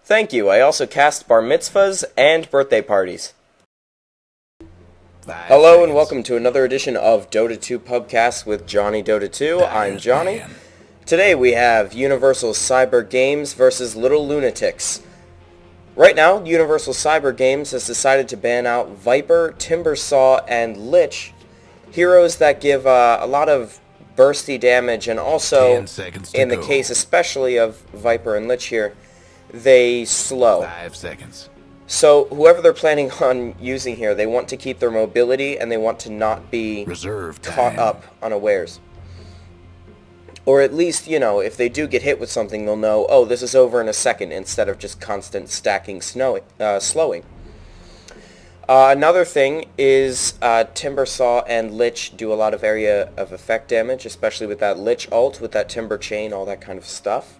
Thank you. I also cast bar mitzvahs and birthday parties. Hello and welcome to another edition of Dota 2 Pubcast with Johnny Dota 2. I'm Johnny. Today we have Universal Cyber Games versus Little Lunatics. Right now, Universal Cyber Games has decided to ban out Viper, Timbersaw, and Lich, heroes that give a lot of bursty damage, and also, in the case especially of Viper and Lich here, they slow. 5 seconds. So whoever they're planning on using here, they want to keep their mobility and they want to not be caught up unawares. Or at least, you know, if they do get hit with something, they'll know, oh, this is over in a second, instead of just constant stacking slowing. Another thing is Timbersaw and Lich do a lot of area of effect damage, especially with that Lich ult, with that Timber Chain, all that kind of stuff.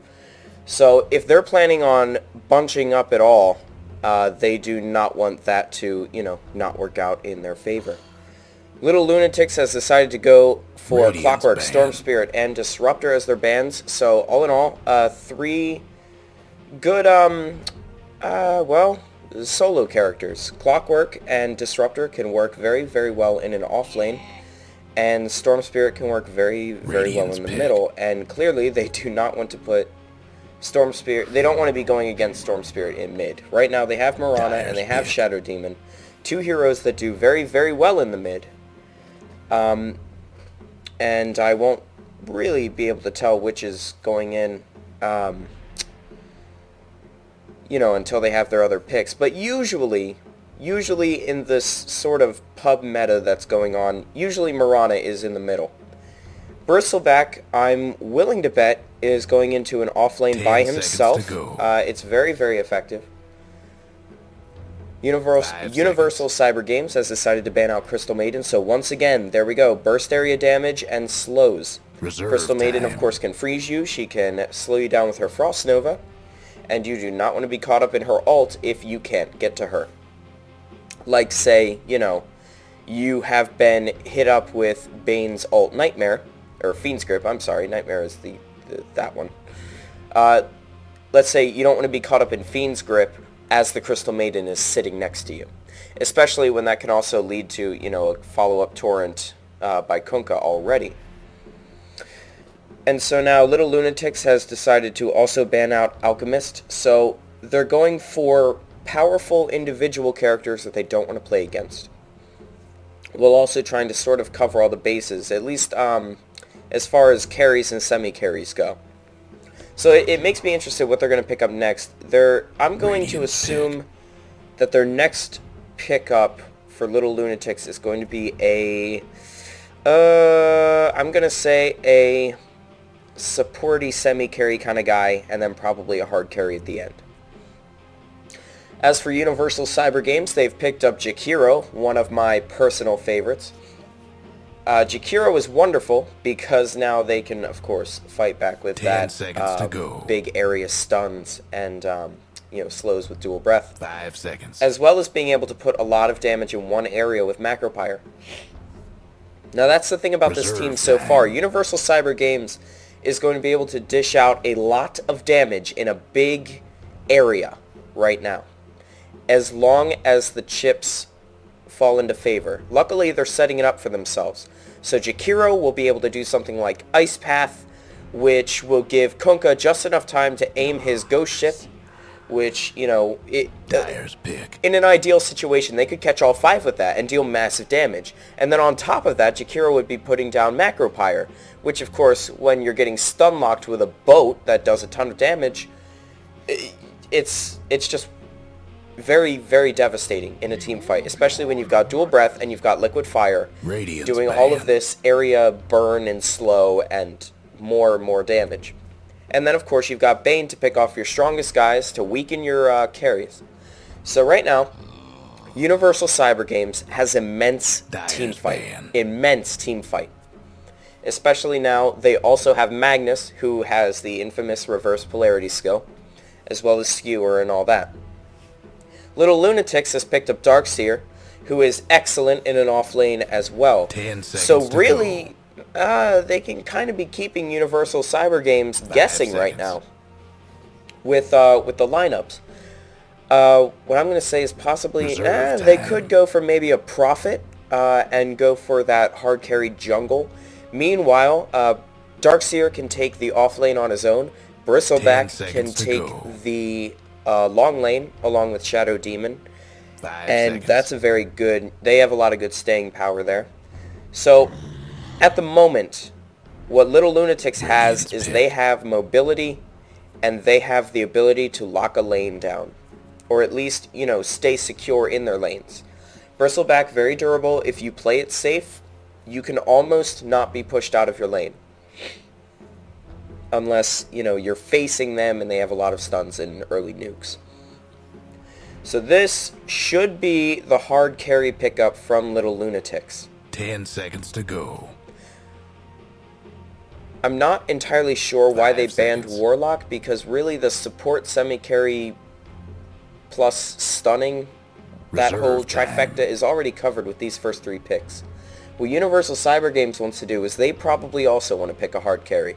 So if they're planning on bunching up at all, they do not want that to, you know, not work out in their favor. Little Lunatics has decided to go for Clockwork, Storm Spirit, and Disruptor as their bans. So all in all, 3 good, well, solo characters. Clockwork and Disruptor can work very, very well in an off lane, and Storm Spirit can work very, very well in the middle. And clearly, they do not want to put Storm Spirit. They don't want to be going against Storm Spirit in mid. Right now, they have Mirana and they have Shadow Demon, 2 heroes that do very, very well in the mid. And I won't really be able to tell which is going in, you know, until they have their other picks. But usually in this sort of pub meta that's going on, usually Mirana is in the middle. Bristleback, I'm willing to bet, is going into an off lane by himself. It's very, very effective. Universal Cyber Games has decided to ban out Crystal Maiden, so once again, there we go, burst area damage and slows. Crystal Maiden, of course, can freeze you. She can slow you down with her Frost Nova, and you do not want to be caught up in her ult if you can't get to her. Like, say, you know, you have been hit up with Bane's ult Nightmare, or Fiend's Grip, I'm sorry, Nightmare is that one. Let's say you don't want to be caught up in Fiend's Grip as the Crystal Maiden is sitting next to you. Especially when that can also lead to, you know, a follow-up torrent by Kunkka already. And so now Little Lunatics has decided to also ban out Alchemist, so they're going for powerful individual characters that they don't want to play against, while also trying to sort of cover all the bases, at least as far as carries and semi-carries go. So it makes me interested what they're going to pick up next. I'm going to assume that their next pickup for Little Lunatics is going to be I'm going to say a supporty semi-carry kind of guy, and then probably a hard carry at the end. As for Universal Cyber Games, they've picked up Jakiro, one of my personal favorites. Jakiro is wonderful because now they can, of course, fight back with that big area stuns and, you know, slows with dual breath. 5 seconds. As well as being able to put a lot of damage in one area with Macropyre. Now that's the thing about this team so far. Universal Cyber Games is going to be able to dish out a lot of damage in a big area right now, as long as the chips fall into favor. Luckily, they're setting it up for themselves. So Jakiro will be able to do something like Ice Path, which will give Kunkka just enough time to aim his Ghost Ship, which, you know, in an ideal situation, they could catch all 5 with that and deal massive damage. And then on top of that, Jakiro would be putting down Macropyre, which, of course, when you're getting stun-locked with a boat that does a ton of damage, it's just very, very devastating in a team fight, especially when you've got dual breath and you've got liquid fire doing all of this area burn and slow and more damage. And then, of course, you've got Bane to pick off your strongest guys to weaken your carries. So right now, Universal Cyber Games has immense team fight. Immense team fight. Especially now, they also have Magnus, who has the infamous reverse polarity skill, as well as Skewer and all that. Little Lunatics has picked up Darkseer, who is excellent in an off lane as well. 10 seconds so really, they can kind of be keeping Universal Cyber Games guessing right now with the lineups. What I'm going to say is possibly they could go for maybe a Prophet and go for that hard carry jungle. Meanwhile, Darkseer can take the off lane on his own. Bristleback can take the long lane along with Shadow Demon. And that's a very good... They have a lot of good staying power there. So, at the moment, what Little Lunatics has is they have mobility and they have the ability to lock a lane down. Or at least, you know, stay secure in their lanes. Bristleback, very durable. If you play it safe, you can almost not be pushed out of your lane. Unless, you know, you're facing them and they have a lot of stuns and early nukes. So this should be the hard carry pickup from Little Lunatics. 10 seconds to go. I'm not entirely sure why they banned Warlock, because really the support semi-carry plus stunning, that whole trifecta is already covered with these first 3 picks. What Universal Cyber Games wants to do is they probably also want to pick a hard carry.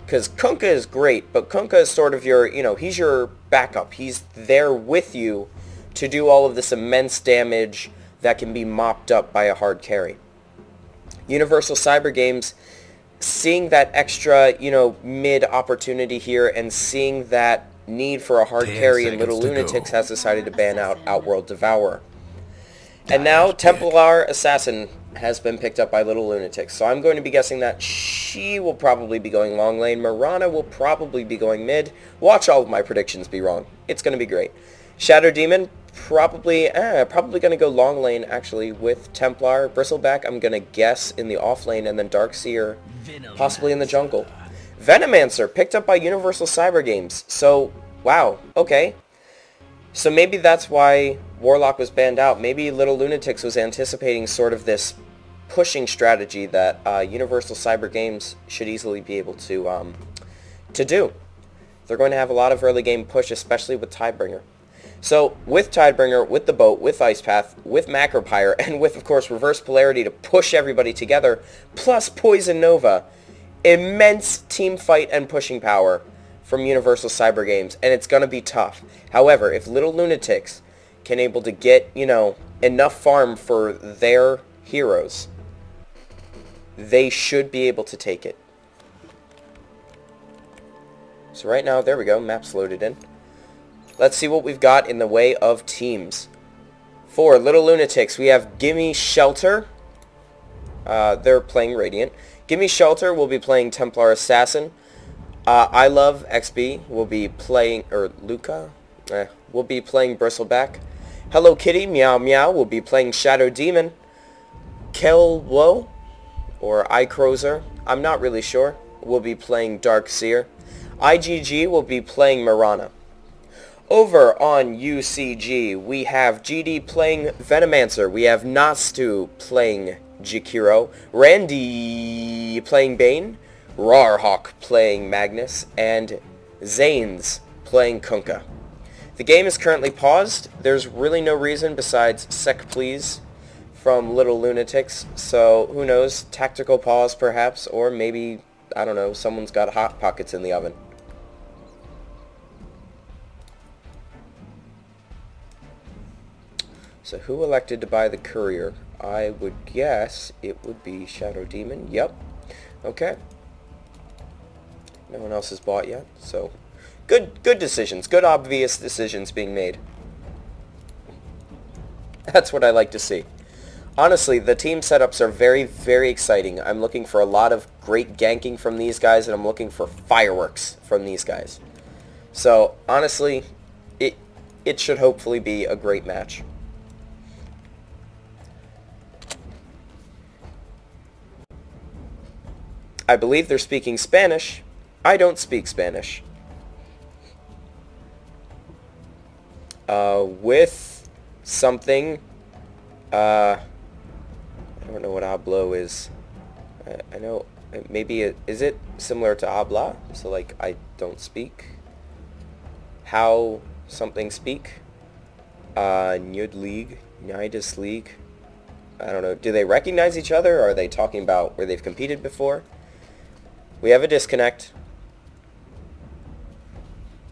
Because Kunkka is great, but Kunkka is sort of your, you know, he's your backup. He's there with you to do all of this immense damage that can be mopped up by a hard carry. Universal Cyber Games, seeing that extra, you know, mid opportunity here and seeing that need for a hard carry in Little Lunatics, has decided to ban out Outworld Devourer. And now Templar Assassin has been picked up by Little Lunatics. So I'm going to be guessing that she will probably be going long lane. Mirana will probably be going mid. Watch all of my predictions be wrong. It's going to be great. Shadow Demon, probably going to go long lane, actually, with Templar. Bristleback, I'm going to guess in the off lane, and then Darkseer possibly in the jungle. Venomancer, picked up by Universal Cyber Games. So, wow, okay. So maybe that's why Warlock was banned out. Maybe Little Lunatics was anticipating sort of this pushing strategy that Universal Cyber Games should easily be able to do. They're going to have a lot of early game push, especially with Tidebringer. So with Tidebringer, with the boat, with Ice Path, with Macropyre, and with, of course, Reverse Polarity to push everybody together, plus Poison Nova, immense team fight and pushing power from Universal Cyber Games, and it's going to be tough. However, if Little Lunatics can able to get, you know, enough farm for their heroes, they should be able to take it. So right now, there we go, map's loaded in. Let's see what we've got in the way of teams. For Little Lunatics, we have Gimme Shelter. They're playing Radiant. Gimme Shelter will be playing Templar Assassin. I Love XB will be playing, or Luca, will be playing Bristleback. Hello Kitty, Meow Meow, will be playing Shadow Demon. Kelwo, or iCrozer, I'm not really sure, will be playing Darkseer. IGG will be playing Mirana. Over on UCG, we have GD playing Venomancer. We have Nastu playing Jakiro. Randy playing Bane. Rarhawk playing Magnus. And Zanes playing Kunkka. The game is currently paused. There's really no reason besides Sec Please from Little Lunatics. So, who knows? Tactical pause, perhaps. Or maybe, I don't know, someone's got Hot Pockets in the oven. So who elected to buy the courier? I would guess it would be Shadow Demon. Yep. Okay. No one else has bought yet. So good decisions. Good obvious decisions being made. That's what I like to see. Honestly, the team setups are very, very exciting. I'm looking for a lot of great ganking from these guys, and I'm looking for fireworks from these guys. So honestly, it should hopefully be a great match. I believe they're speaking Spanish. I don't speak Spanish. With something, I don't know what hablo is. I know, maybe is it similar to habla? So like, I don't speak. How something speak? Nyud League, Nidus League. I don't know. Do they recognize each other? Or are they talking about where they've competed before? We have a disconnect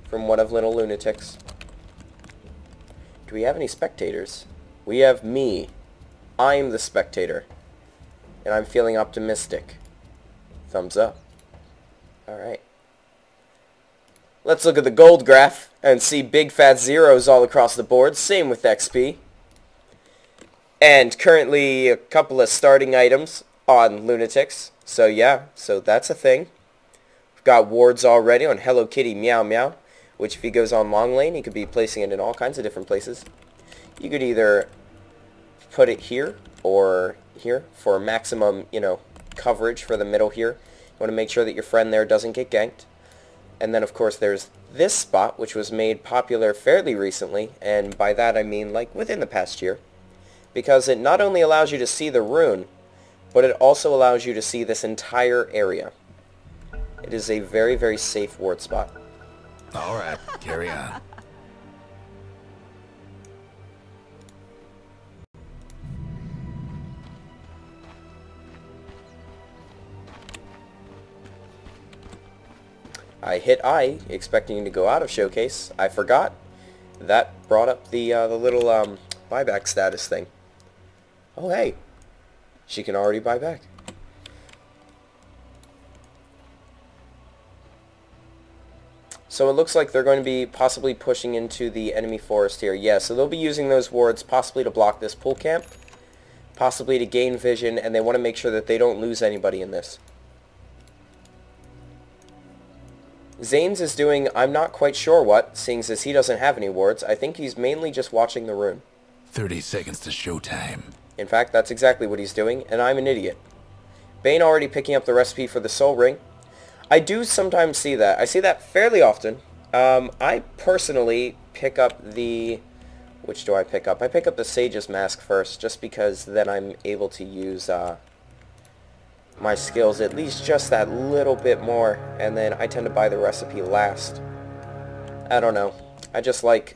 from one of Little Lunatics. Do we have any spectators? We have me. I'm the spectator. And I'm feeling optimistic. Thumbs up. Alright. Let's look at the gold graph and see big fat zeros all across the board. Same with XP. And currently a couple of starting items on Lunatics. So yeah, so that's a thing. We've got wards already on Hello Kitty Meow Meow, which if he goes on long lane, he could be placing it in all kinds of different places. You could either put it here or here for maximum, you know, coverage for the middle here. You want to make sure that your friend there doesn't get ganked. And then of course there's this spot, which was made popular fairly recently, and by that I mean like within the past year, because it not only allows you to see the rune, but it also allows you to see this entire area. It is a very, very safe ward spot. Alright, carry on. I hit I, expecting to go out of showcase. I forgot. That brought up the little buyback status thing. Oh hey, she can already buy back. So it looks like they're going to be possibly pushing into the enemy forest here. Yeah, so they'll be using those wards possibly to block this pool camp, possibly to gain vision, and they want to make sure that they don't lose anybody in this. Zane's is doing, I'm not quite sure what, seeing as he doesn't have any wards. I think he's mainly just watching the rune. 30 seconds to showtime. In fact, that's exactly what he's doing, and I'm an idiot. Bane already picking up the recipe for the soul ring. I do sometimes see that. I see that fairly often. I personally pick up the... Which do I pick up? I pick up the Sage's Mask first, just because then I'm able to use my skills at least just that little bit more, and then I tend to buy the recipe last. I don't know. I just like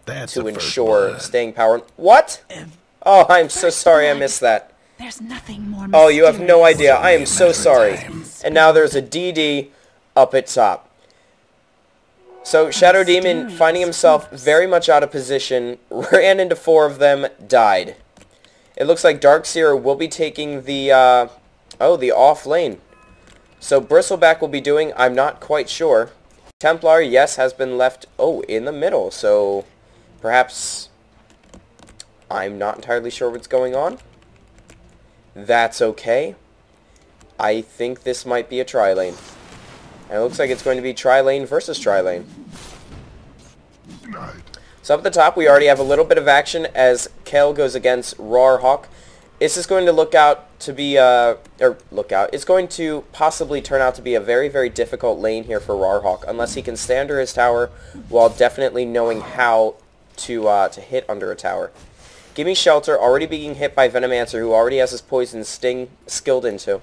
to ensure staying power. What? Oh, I'm so sorry I missed that. There's nothing more. Oh, you have no idea. I am so sorry. And now there's a DD up at top. So Shadow Demon, finding himself very much out of position, ran into 4 of them, died. It looks like Darkseer will be taking the the off lane. So Bristleback will be doing, I'm not quite sure. Templar, yes, has been left, in the middle. So perhaps I'm not entirely sure what's going on. That's okay. I think this might be a tri-lane. And it looks like it's going to be tri-lane versus tri-lane. So up at the top, we already have a little bit of action as Kel goes against Roarhawk. This is going to it's going to possibly turn out to be a very, very difficult lane here for Roarhawk, unless he can stay under his tower while definitely knowing how to hit under a tower. Gimme Shelter, already being hit by Venomancer, who already has his Poison Sting skilled into.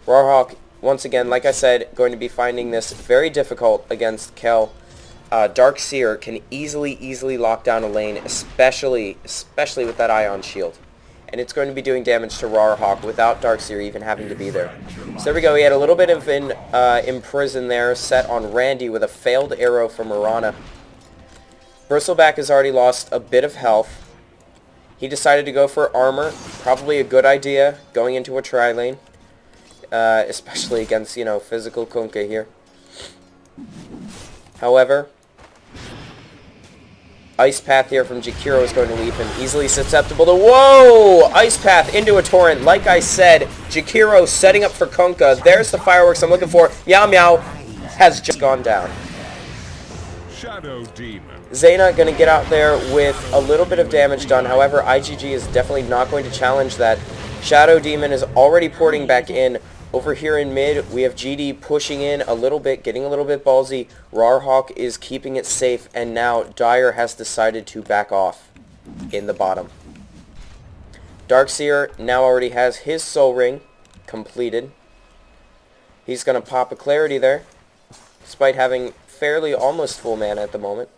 Roarhawk, once again, like I said, going to be finding this very difficult against Kel. Darkseer can easily lock down a lane, especially with that Ion Shield. And it's going to be doing damage to Roarhawk without Darkseer even having to be there. So there we go, he had a little bit of an imprison there, set on Randy with a failed arrow from Mirana. Bristleback has already lost a bit of health. He decided to go for armor, probably a good idea, going into a tri-lane. Especially against, physical Kunkka here. However, Ice Path here from Jakiro is going to leave him easily susceptible to... Whoa! Ice Path into a Torrent. Like I said, Jakiro setting up for Kunkka. There's the fireworks I'm looking for. Meow Meow has just gone down. Shadow Demon. Zaina going to get out there with a little bit of damage done. However, IGG is definitely not going to challenge that. Shadow Demon is already porting back in. Over here in mid, we have GD pushing in a little bit, getting a little bit ballsy. Roarhawk is keeping it safe, and now Dire has decided to back off in the bottom. Darkseer now already has his Soul Ring completed. He's going to pop a Clarity there, despite having fairly almost full mana at the moment.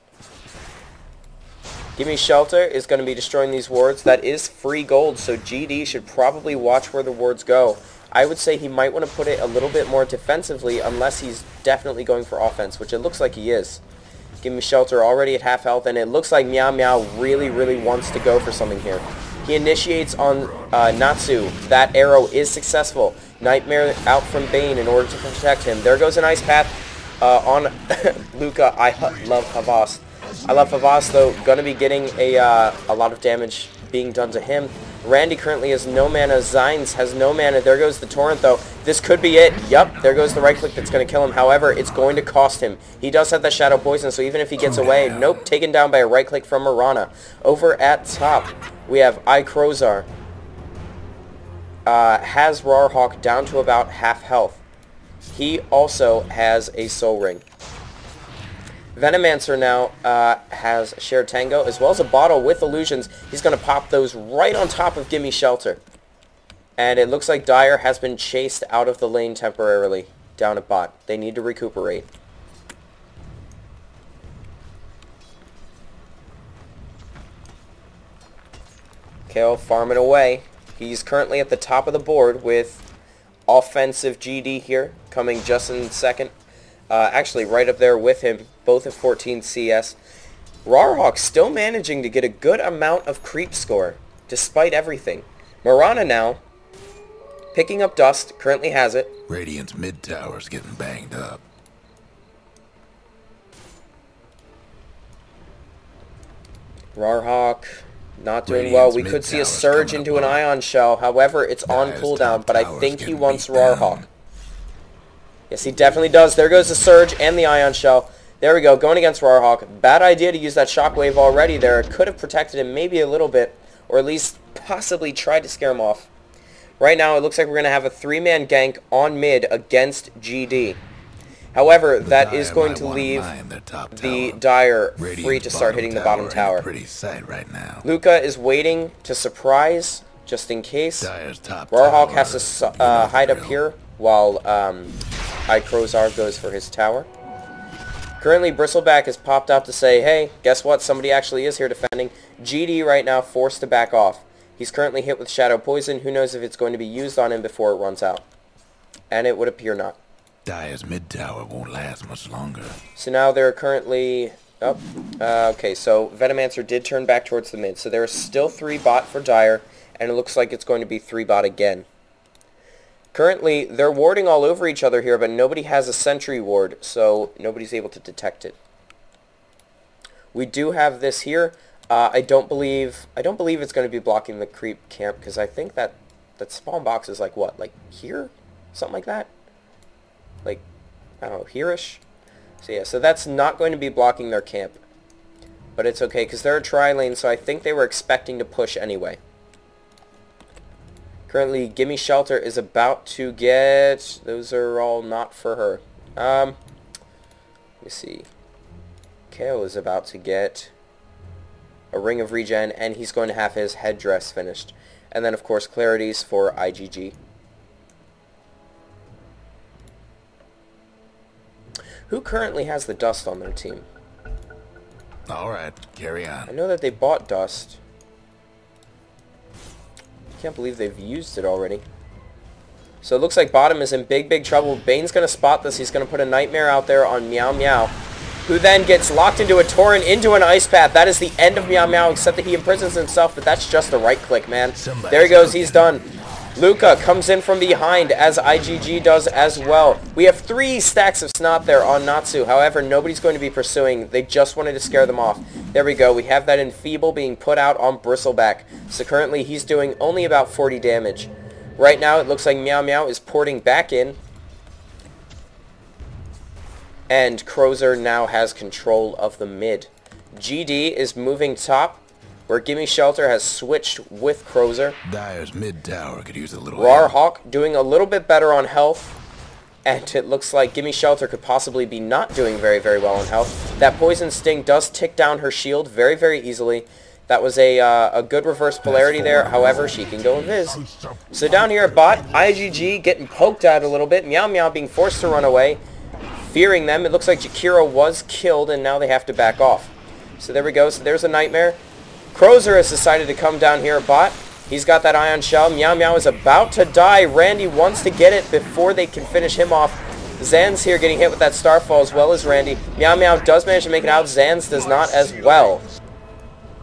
Gimme Shelter is going to be destroying these wards. That is free gold, so GD should probably watch where the wards go. I would say he might want to put it a little bit more defensively unless he's definitely going for offense, which it looks like he is. Give me shelter already at half health, and it looks like Meow Meow really wants to go for something here. He initiates on Natsu. That arrow is successful. Nightmare out from Bane in order to protect him. There goes an Ice Path on Luca. I love Havas. I love Havas, though. Gonna be getting a lot of damage being done to him. Randy currently has no mana. Zines has no mana. There goes the Torrent, though. This could be it. Yup, there goes the right click that's going to kill him. However, it's going to cost him. He does have that Shadow Poison, so even if he gets away, nope, taken down by a right click from Mirana. Over at top, we have Crozar. Has Rawrhawk down to about half health. He also has a Soul Ring. Venomancer now has Shared Tango, as well as a bottle with illusions. He's going to pop those right on top of Gimme Shelter. And it looks like Dire has been chased out of the lane temporarily down at bot. They need to recuperate. Kale farming away. He's currently at the top of the board with offensive GD here, coming just in second. Actually, right up there with him, both at 14 CS. Rawrhawk still managing to get a good amount of creep score, despite everything. Mirana now, picking up dust, currently has it. Radiant's mid tower's getting banged up. Rawrhawk not doing well. We could see a surge into an Ion Shell. However, it's on cooldown, but I think he wants Rawrhawk. Yes, he definitely does. There goes the Surge and the Ion Shell. There we go, going against Rawrhawk. Bad idea to use that Shockwave already there. It could have protected him maybe a little bit, or at least possibly tried to scare him off. Right now, it looks like we're going to have a 3-man gank on mid against GD. However, that is going to leave the Dire free to start hitting the bottom tower. Pretty sight right now. Luca is waiting to surprise, just in case. Rawrhawk has to hide up here while Crozar goes for his tower. Currently, Bristleback has popped out to say, hey, guess what? Somebody actually is here defending. GD right now forced to back off. He's currently hit with Shadow Poison. Who knows if it's going to be used on him before it runs out. And it would appear not. Dire's mid tower won't last much longer. So now they're currently... Oh, okay, so Venomancer did turn back towards the mid. So there are still 3 bot for Dire, and it looks like it's going to be 3 bot again. Currently, they're warding all over each other here, but nobody has a sentry ward, so nobody's able to detect it. We do have this here. I don't believe it's going to be blocking the creep camp, because I think that spawn box is like what, like here, something like that, like I don't know, here-ish. So yeah, so that's not going to be blocking their camp, but it's okay because they're a tri-lane, so I think they were expecting to push anyway. Currently, Gimme Shelter is about to get... Those are all not for her. Let me see. Kale is about to get a Ring of Regen, and he's going to have his headdress finished. And then, of course, Clarities for IGG. Who currently has the dust on their team? Alright, carry on. I know that they bought dust. Can't believe they've used it already. So it looks like bottom is in big trouble. Bane's going to spot this. He's going to put a Nightmare out there on Meow Meow, who then gets locked into a Torrent, into an Ice Path. That is the end of Meow Meow, except that he imprisons himself, but that's just a right click, man. There he goes. He's done. Luca comes in from behind, as IGG does as well. We have 3 stacks of snot there on Natsu. However, nobody's going to be pursuing. They just wanted to scare them off. There we go. We have that Enfeeble being put out on Bristleback. So currently he's doing only about 40 damage. Right now it looks like Meow Meow is porting back in. And Crozar now has control of the mid. GD is moving top, where Gimme Shelter has switched with Crozar. Dire's mid tower could use a little Rawrhawk doing a little bit better on health. And it looks like Gimme Shelter could possibly be not doing very well on health. That Poison Sting does tick down her shield very easily. That was a good reverse polarity there. However, she can go invis. So down here at bot, IGG getting poked at a little bit. Meow Meow being forced to run away. Fearing them, it looks like Jakiro was killed, and now they have to back off. So there we go. So there's a Nightmare. Crozar has decided to come down here at bot. He's got that Ion Shell. Meow Meow is about to die. Randy wants to get it before they can finish him off. Zan's here getting hit with that Starfall as well as Randy. Meow Meow does manage to make it out. Zan's does not as well.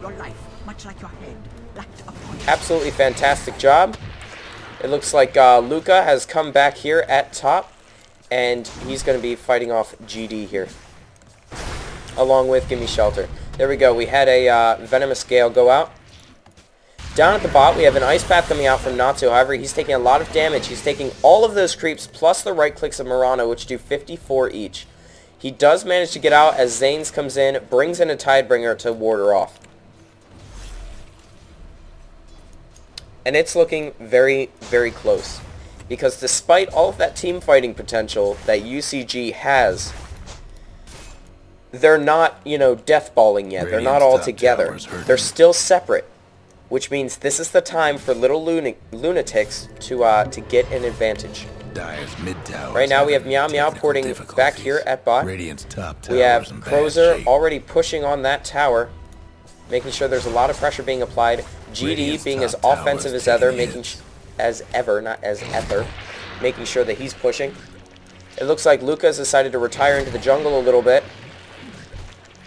Your life, much like your head, lacked a point. Absolutely fantastic job. It looks like Luca has come back here at top, and he's going to be fighting off GD here, along with Gimme Shelter. There we go. We had a Venomous Gale go out. Down at the bot, we have an Ice Path coming out from Natsu. However, he's taking a lot of damage. He's taking all of those creeps plus the right clicks of Murano, which do 54 each. He does manage to get out as Zanes comes in, brings in a Tidebringer to ward her off. And it's looking very, very close. Because despite all of that team fighting potential that UCG has, they're not, you know, deathballing yet. They're not all together. They're still separate. Which means this is the time for little Lunatics to get an advantage. Right now we have Meow Meow porting back here at bot. We have Crozer already pushing on that tower, making sure there's a lot of pressure being applied. GD being as offensive as ever, making sure that he's pushing. It looks like Luca's decided to retire into the jungle a little bit.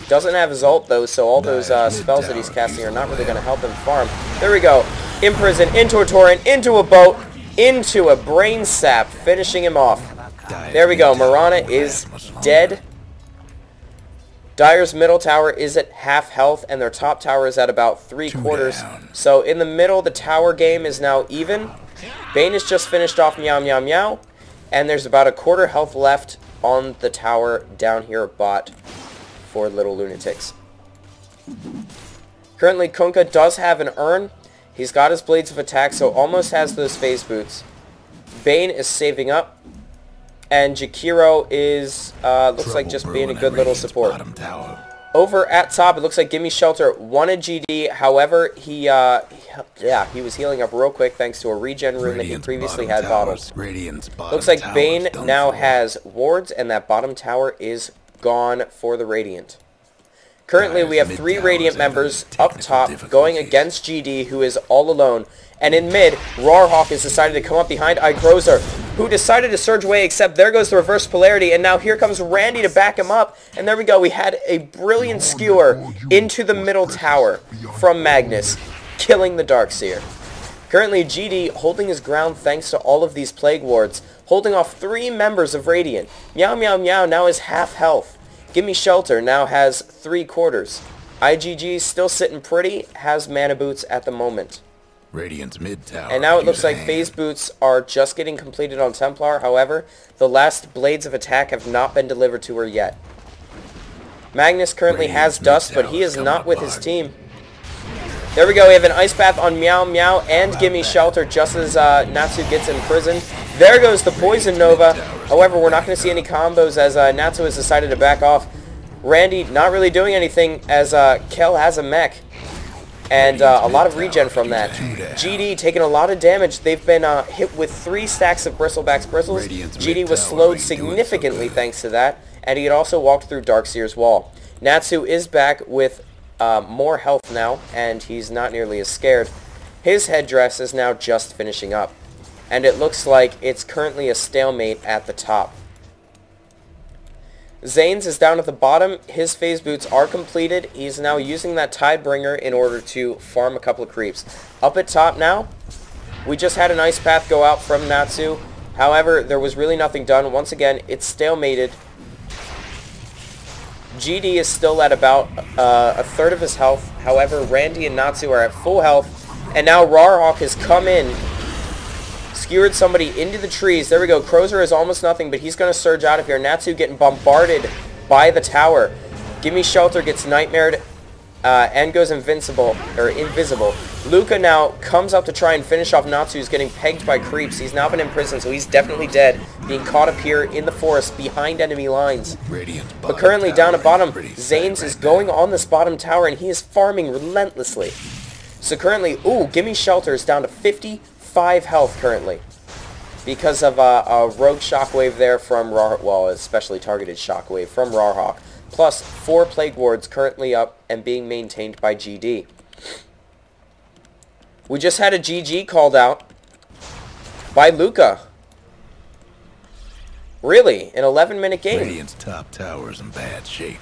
Doesn't have his ult though, so all those spells that he's casting are not really going to help him farm. There we go. Imprison, into a torrent, into a boat, into a brain sap, finishing him off. There we go. Mirana is dead. Dire's middle tower is at half health, and their top tower is at about 3/4. So in the middle, the tower game is now even. Bane has just finished off Meow Meow Meow, and there's about a quarter health left on the tower down here at bot for little Lunatics. Currently, Kunkka does have an urn. He's got his Blades of Attack, so almost has those phase boots. Bane is saving up. And Jakiro is, looks like just being a good little support. Over at top, it looks like Gimme Shelter wanted GD. However, he was healing up real quick thanks to a regen rune that he previously had bottled. Looks like Bane now has wards, and that bottom tower is gone for the Radiant. Currently, we have 3 Radiant members up top going against GD, who is all alone. And in mid, Rawhawk has decided to come up behind Igrozer, who decided to surge away, except there goes the reverse polarity, and now here comes Randy to back him up. And there we go, we had a brilliant skewer into the middle tower from Magnus, killing the Darkseer. Currently, GD holding his ground thanks to all of these Plague Wards, holding off 3 members of Radiant. Meow Meow Meow now is half health. Gimme Shelter now has 3/4. IGG still sitting pretty, has mana boots at the moment. Radiant's mid tower. And now it looks like phase boots are just getting completed on Templar. However, the last Blades of Attack have not been delivered to her yet. Magnus currently has Dust, but he is not with his team. There we go. We have an Ice Path on Meow Meow and Gimme Shelter just as Natsu gets imprisoned. There goes the Poison Nova. However, we're not going to see any combos as Natsu has decided to back off. Randy not really doing anything as Kel has a mech. And a lot of regen from that. GD taking a lot of damage. They've been hit with 3 stacks of Bristleback's Bristles. GD was slowed significantly thanks to that. And he had also walked through Darkseer's wall. Natsu is back with more health now, and he's not nearly as scared. His headdress is now just finishing up. And it looks like it's currently a stalemate at the top. Zanes is down at the bottom. His phase boots are completed. He's now using that Tidebringer in order to farm a couple of creeps. Up at top now, we just had an Ice Path go out from Natsu. However, there was really nothing done. Once again, it's stalemated. GD is still at about a third of his health. However, Randy and Natsu are at full health. And now Rawhawk has come in, skewered somebody into the trees. There we go. Crozer is almost nothing, but he's going to surge out of here. Natsu getting bombarded by the tower. Gimme Shelter gets nightmared and goes invisible. Luca now comes up to try and finish off Natsu, who's getting pegged by creeps. He's now been imprisoned, so he's definitely dead, being caught up here in the forest behind enemy lines. But currently down at bottom, Zanes is going on this bottom tower, and he is farming relentlessly. So currently, Gimme Shelter is down to 55 health currently because of a rogue shockwave there from Rawhawk, well, especially targeted shockwave from Rawhawk, plus 4 Plague Wards currently up and being maintained by GD. We just had a GG called out by Luca. Really? An 11-minute game? Radiant's top tower's in bad shape.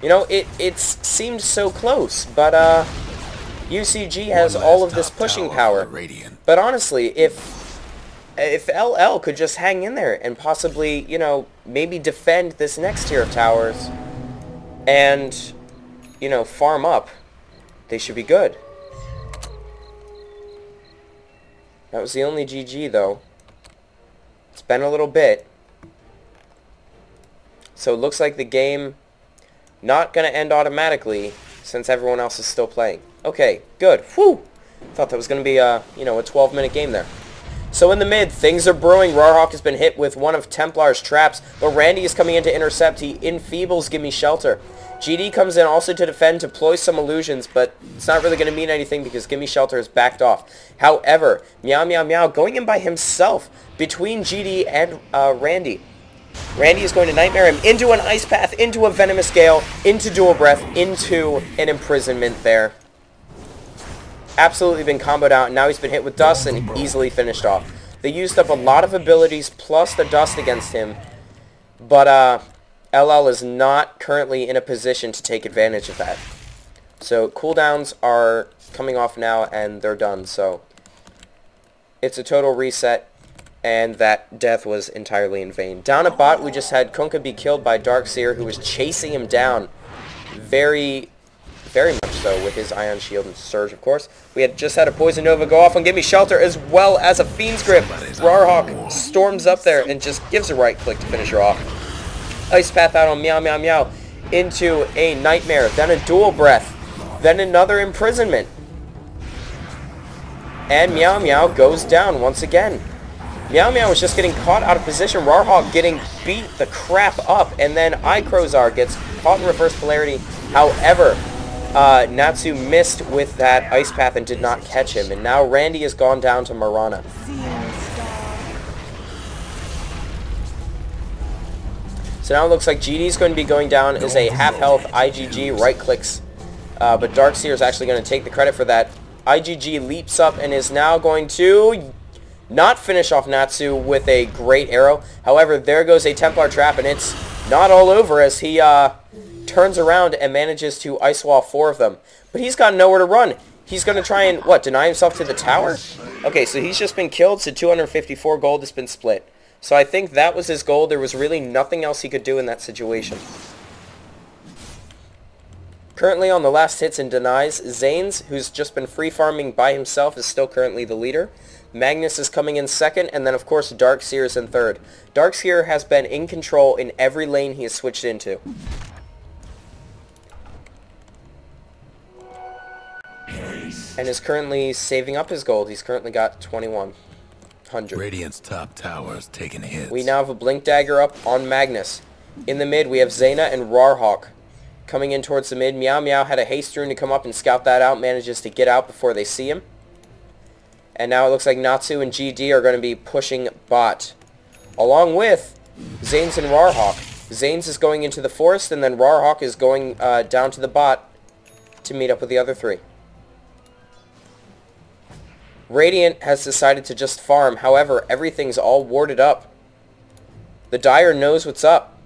You know, it seemed so close, but UCG has all of this pushing power. But honestly, if LL could just hang in there and possibly, you know, maybe defend this next tier of towers and, you know, farm up, they should be good. That was the only GG, though. It's been a little bit. So it looks like the game not going to end automatically since everyone else is still playing. Okay, good. Whew! Thought that was going to be a, you know, a 12-minute game there. So in the mid, things are brewing. Rawhawk has been hit with one of Templar's traps, but Randy is coming in to intercept. He enfeebles Gimme Shelter. GD comes in also to defend, to deploy some illusions, but it's not really going to mean anything because Gimme Shelter is backed off. However, Meow Meow Meow going in by himself between GD and Randy. Randy is going to Nightmare him into an Ice Path, into a Venomous Gale, into Dual Breath, into an Imprisonment there. Absolutely been comboed out, and now he's been hit with Dust and easily finished off. They used up a lot of abilities plus the Dust against him, but LL is not currently in a position to take advantage of that. So cooldowns are coming off now, and they're done, so it's a total reset. And that death was entirely in vain. Down at bot, we just had Kunkka be killed by Darkseer, who was chasing him down. Very much so, with his Ion Shield and Surge, of course. We had just had a Poison Nova go off on Gimme Shelter, as well as a Fiend's Grip. Rawhawk storms up there and just gives a right click to finish her off. Ice Path out on Meow Meow Meow into a Nightmare, then a Dual Breath, then another Imprisonment. And Meow Meow goes down once again. Meow Meow was just getting caught out of position. Rawhawk getting beat the crap up. And then Icrozar gets caught in reverse polarity. However, Natsu missed with that Ice Path and did not catch him. And now Randy has gone down to Marana. So now it looks like GD is going to be going down as a half-health IGG right-clicks. But Darkseer is actually going to take the credit for that. IGG leaps up and is now going to not finish off Natsu with a great arrow. However, there goes a Templar trap, and it's not all over as he turns around and manages to Ice Wall 4 of them. But he's got nowhere to run. He's going to try and, what, deny himself to the tower? Okay, so he's just been killed, so 254 gold has been split. So I think that was his goal. There was really nothing else he could do in that situation. Currently on the last hits and denies, Zanes, who's just been free farming by himself, is still currently the leader. Magnus is coming in second, and then of course Darkseer is in third. Darkseer has been in control in every lane he has switched into. And is currently saving up his gold. He's currently got 2100. Radiant's top tower's taking hits. We now have a Blink Dagger up on Magnus. In the mid, we have Zaina and Rawhawk coming in towards the mid. Meow Meow had a haste rune to come up and scout that out, manages to get out before they see him. And now it looks like Natsu and GD are going to be pushing bot, along with Zanes and Rawhawk. Zanes is going into the forest, and then Rawhawk is going down to the bot to meet up with the other three. Radiant has decided to just farm. However, everything's all warded up. The Dire knows what's up,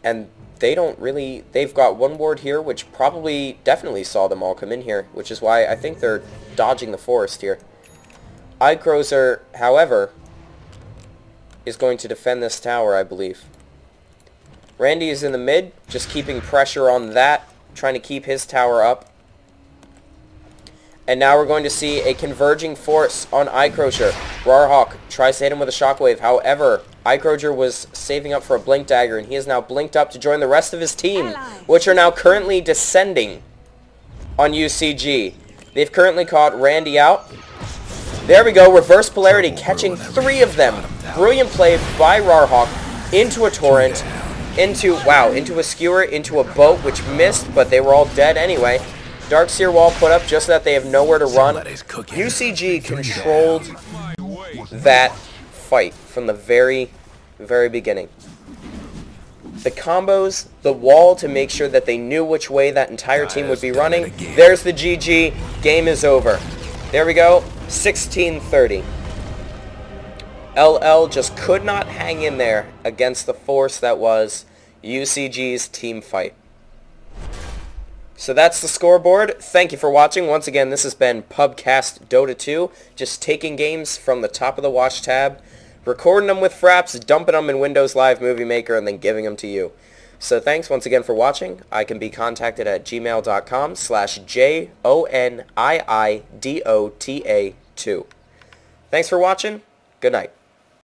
and they don't really... They've got one ward here, which probably definitely saw them all come in here, which is why I think they're dodging the forest here. Icrozar, however, is going to defend this tower, I believe. Randy is in the mid, just keeping pressure on that, trying to keep his tower up. And now we're going to see a converging force on Icrozar. Rawhawk tries to hit him with a shockwave. However, Icrozar was saving up for a Blink Dagger, and he is now blinked up to join the rest of his team, which are now currently descending on UCG. They've currently caught Randy out. There we go, reverse polarity, catching 3 of them. Brilliant play by Rawhawk into a torrent, into a skewer, into a boat, which missed, but they were all dead anyway. Darkseer wall put up just so that they have nowhere to run. UCG controlled that fight from the very, very beginning. The combos, the wall to make sure that they knew which way that entire team would be running. There's the GG. Game is over. There we go. 16-30. LL just could not hang in there against the force that was UCG's team fight. So that's the scoreboard. Thank you for watching. Once again, this has been Pubcast Dota 2, just taking games from the top of the watch tab, recording them with Fraps, dumping them in Windows Live Movie Maker, and then giving them to you. So thanks once again for watching. I can be contacted at gmail.com/JONIIDOTA2. Thanks for watching. Good night.